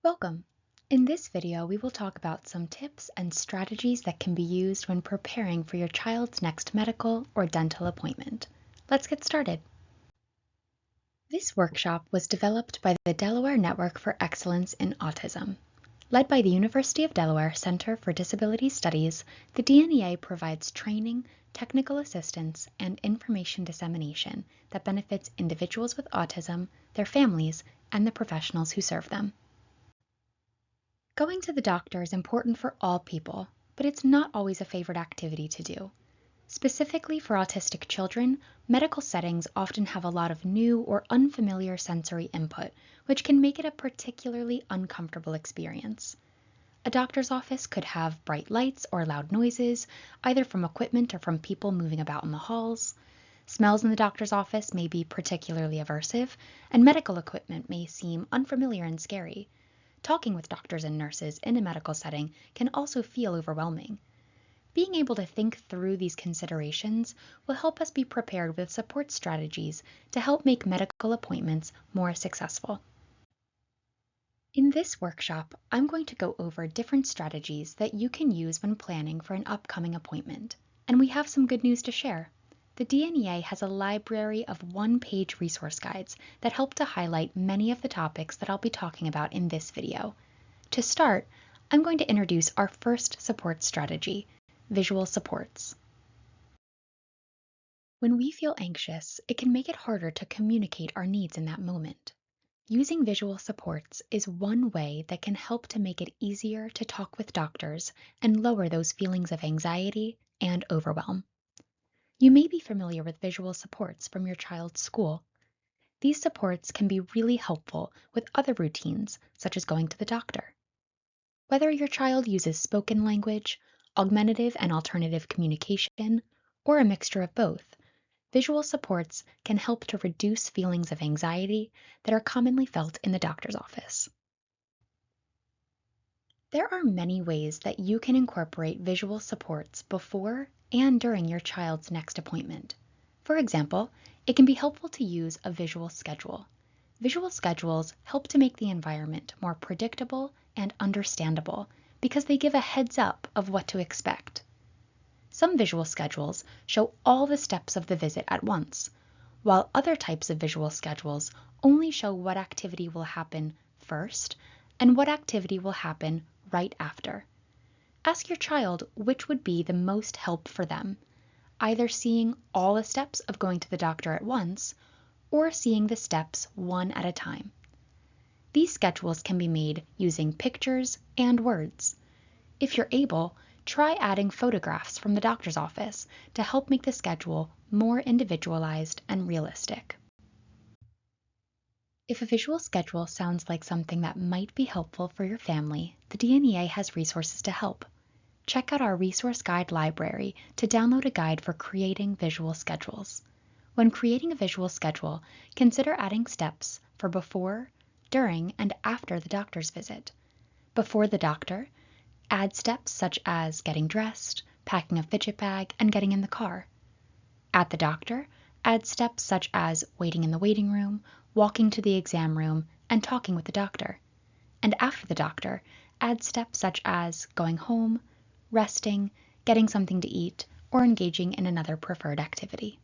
Welcome! In this video, we will talk about some tips and strategies that can be used when preparing for your child's next medical or dental appointment. Let's get started. This workshop was developed by the Delaware Network for Excellence in Autism. Led by the University of Delaware Center for Disability Studies, the DNEA provides training, technical assistance, and information dissemination that benefits individuals with autism, their families, and the professionals who serve them. Going to the doctor is important for all people, but it's not always a favorite activity to do. Specifically for autistic children, medical settings often have a lot of new or unfamiliar sensory input, which can make it a particularly uncomfortable experience. A doctor's office could have bright lights or loud noises, either from equipment or from people moving about in the halls. Smells in the doctor's office may be particularly aversive, and medical equipment may seem unfamiliar and scary. Talking with doctors and nurses in a medical setting can also feel overwhelming. Being able to think through these considerations will help us be prepared with support strategies to help make medical appointments more successful. In this workshop, I'm going to go over different strategies that you can use when planning for an upcoming appointment, and we have some good news to share. The DNEA has a library of one-page resource guides that help to highlight many of the topics that I'll be talking about in this video. To start, I'm going to introduce our first support strategy, visual supports. When we feel anxious, it can make it harder to communicate our needs in that moment. Using visual supports is one way that can help to make it easier to talk with doctors and lower those feelings of anxiety and overwhelm. You may be familiar with visual supports from your child's school. These supports can be really helpful with other routines, such as going to the doctor. Whether your child uses spoken language, augmentative and alternative communication, or a mixture of both, visual supports can help to reduce feelings of anxiety that are commonly felt in the doctor's office. There are many ways that you can incorporate visual supports before and during your child's next appointment. For example, it can be helpful to use a visual schedule. Visual schedules help to make the environment more predictable and understandable because they give a heads up of what to expect. Some visual schedules show all the steps of the visit at once, while other types of visual schedules only show what activity will happen first and what activity will happen right after. Ask your child which would be the most help for them, either seeing all the steps of going to the doctor at once or seeing the steps one at a time. These schedules can be made using pictures and words. If you're able, try adding photographs from the doctor's office to help make the schedule more individualized and realistic. If a visual schedule sounds like something that might be helpful for your family, the DNEA has resources to help. Check out our resource guide library to download a guide for creating visual schedules. When creating a visual schedule, consider adding steps for before, during, and after the doctor's visit. Before the doctor, add steps such as getting dressed, packing a fidget bag, and getting in the car. At the doctor, add steps such as waiting in the waiting room, walking to the exam room, and talking with the doctor. And after the doctor, add steps such as going home, resting, getting something to eat, or engaging in another preferred activity.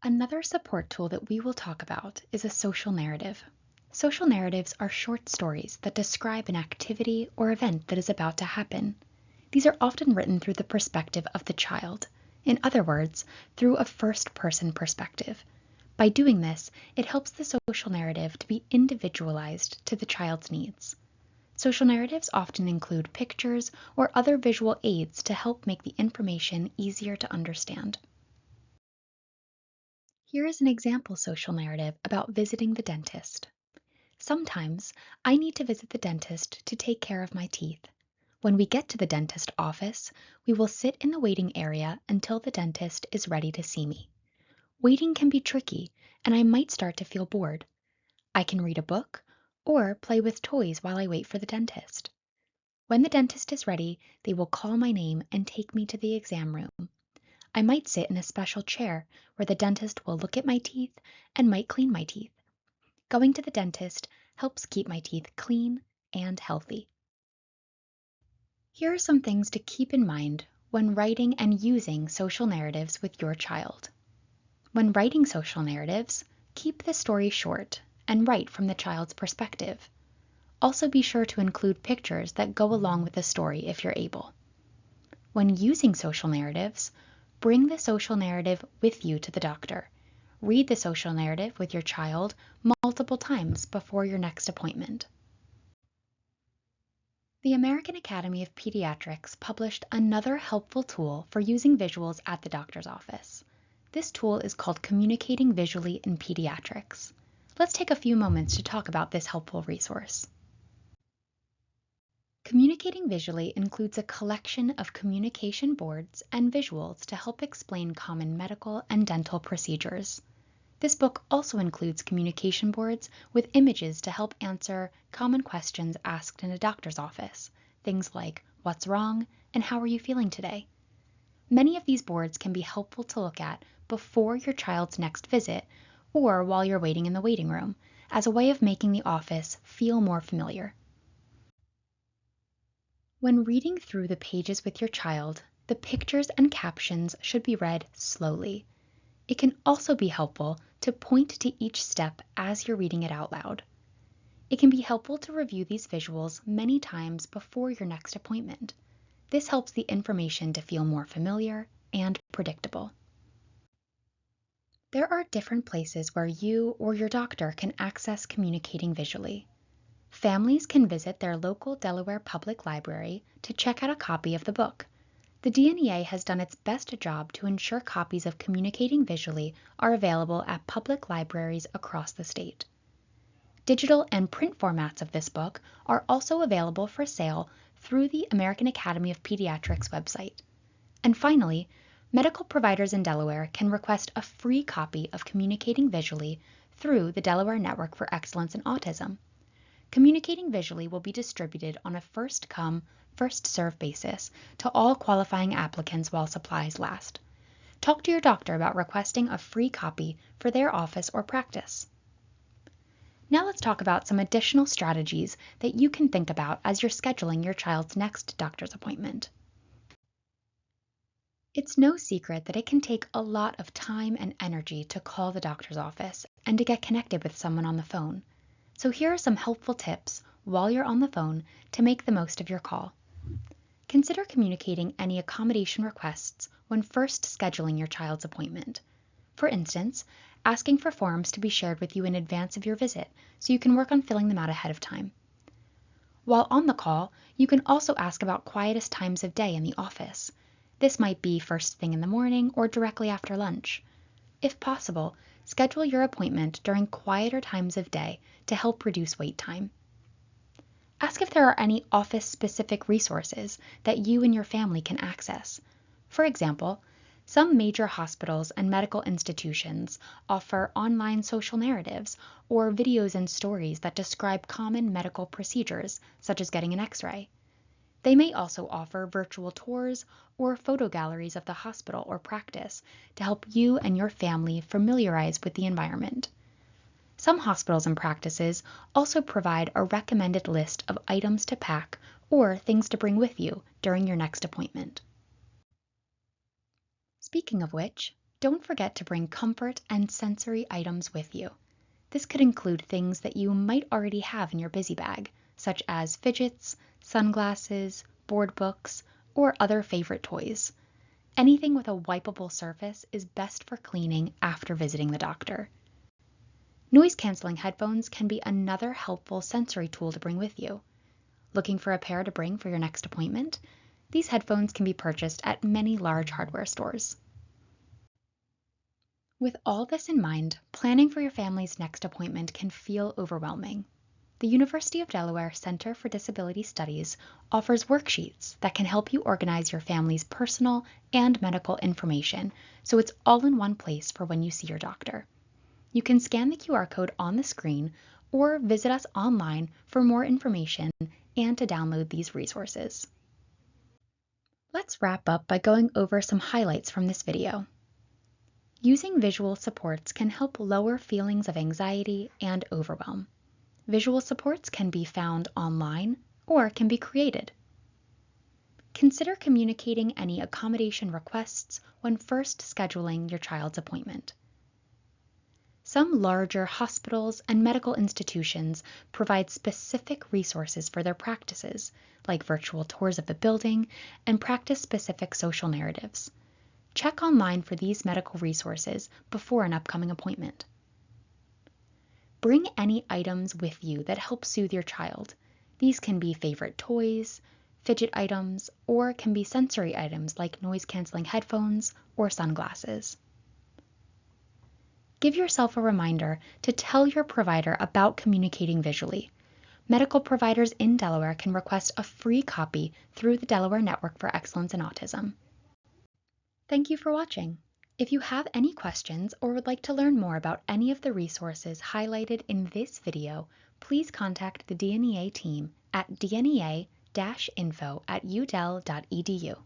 Another support tool that we will talk about is a social narrative. Social narratives are short stories that describe an activity or event that is about to happen. These are often written through the perspective of the child, in other words, through a first-person perspective. By doing this, it helps the social narrative to be individualized to the child's needs. Social narratives often include pictures or other visual aids to help make the information easier to understand. Here is an example social narrative about visiting the dentist. Sometimes I need to visit the dentist to take care of my teeth. When we get to the dentist office, we will sit in the waiting area until the dentist is ready to see me. Waiting can be tricky, and I might start to feel bored. I can read a book or play with toys while I wait for the dentist. When the dentist is ready, they will call my name and take me to the exam room. I might sit in a special chair where the dentist will look at my teeth and might clean my teeth. Going to the dentist helps keep my teeth clean and healthy. Here are some things to keep in mind when writing and using social narratives with your child. When writing social narratives, keep the story short and write from the child's perspective. Also be sure to include pictures that go along with the story if you're able. When using social narratives, bring the social narrative with you to the doctor. Read the social narrative with your child multiple times before your next appointment. The American Academy of Pediatrics published another helpful tool for using visuals at the doctor's office. This tool is called Communicating Visually in Pediatrics. Let's take a few moments to talk about this helpful resource. Communicating Visually includes a collection of communication boards and visuals to help explain common medical and dental procedures. This book also includes communication boards with images to help answer common questions asked in a doctor's office, things like, "What's wrong?" and "How are you feeling today?" Many of these boards can be helpful to look at before your child's next visit or while you're waiting in the waiting room, as a way of making the office feel more familiar. When reading through the pages with your child, the pictures and captions should be read slowly. It can also be helpful to point to each step as you're reading it out loud. It can be helpful to review these visuals many times before your next appointment. This helps the information to feel more familiar and predictable. There are different places where you or your doctor can access Communicating Visually. Families can visit their local Delaware Public Library to check out a copy of the book. The DNEA has done its best job to ensure copies of Communicating Visually are available at public libraries across the state. Digital and print formats of this book are also available for sale through the American Academy of Pediatrics website. And finally, medical providers in Delaware can request a free copy of Communicating Visually through the Delaware Network for Excellence in Autism. Communicating Visually will be distributed on a first-come, first-served basis to all qualifying applicants while supplies last. Talk to your doctor about requesting a free copy for their office or practice. Now let's talk about some additional strategies that you can think about as you're scheduling your child's next doctor's appointment. It's no secret that it can take a lot of time and energy to call the doctor's office and to get connected with someone on the phone. So here are some helpful tips while you're on the phone to make the most of your call. Consider communicating any accommodation requests when first scheduling your child's appointment. For instance, asking for forms to be shared with you in advance of your visit so you can work on filling them out ahead of time. While on the call, you can also ask about quietest times of day in the office. This might be first thing in the morning or directly after lunch. If possible, schedule your appointment during quieter times of day to help reduce wait time. Ask if there are any office-specific resources that you and your family can access. For example, some major hospitals and medical institutions offer online social narratives or videos and stories that describe common medical procedures, such as getting an X-ray. They may also offer virtual tours or photo galleries of the hospital or practice to help you and your family familiarize with the environment. Some hospitals and practices also provide a recommended list of items to pack or things to bring with you during your next appointment. Speaking of which, don't forget to bring comfort and sensory items with you. This could include things that you might already have in your busy bag, such as fidgets, sunglasses, board books, or other favorite toys. Anything with a wipeable surface is best for cleaning after visiting the doctor. Noise-canceling headphones can be another helpful sensory tool to bring with you. Looking for a pair to bring for your next appointment? These headphones can be purchased at many large hardware stores. With all this in mind, planning for your family's next appointment can feel overwhelming. The University of Delaware Center for Disability Studies offers worksheets that can help you organize your family's personal and medical information so it's all in one place for when you see your doctor. You can scan the QR code on the screen or visit us online for more information and to download these resources. Let's wrap up by going over some highlights from this video. Using visual supports can help lower feelings of anxiety and overwhelm. Visual supports can be found online or can be created. Consider communicating any accommodation requests when first scheduling your child's appointment. Some larger hospitals and medical institutions provide specific resources for their practices, like virtual tours of the building and practice-specific social narratives. Check online for these medical resources before an upcoming appointment. Bring any items with you that help soothe your child. These can be favorite toys, fidget items, or can be sensory items like noise-canceling headphones or sunglasses. Give yourself a reminder to tell your provider about communicating visually. Medical providers in Delaware can request a free copy through the Delaware Network for Excellence in Autism. Thank you for watching. If you have any questions or would like to learn more about any of the resources highlighted in this video, please contact the DNEA team at dnea-info@udel.edu.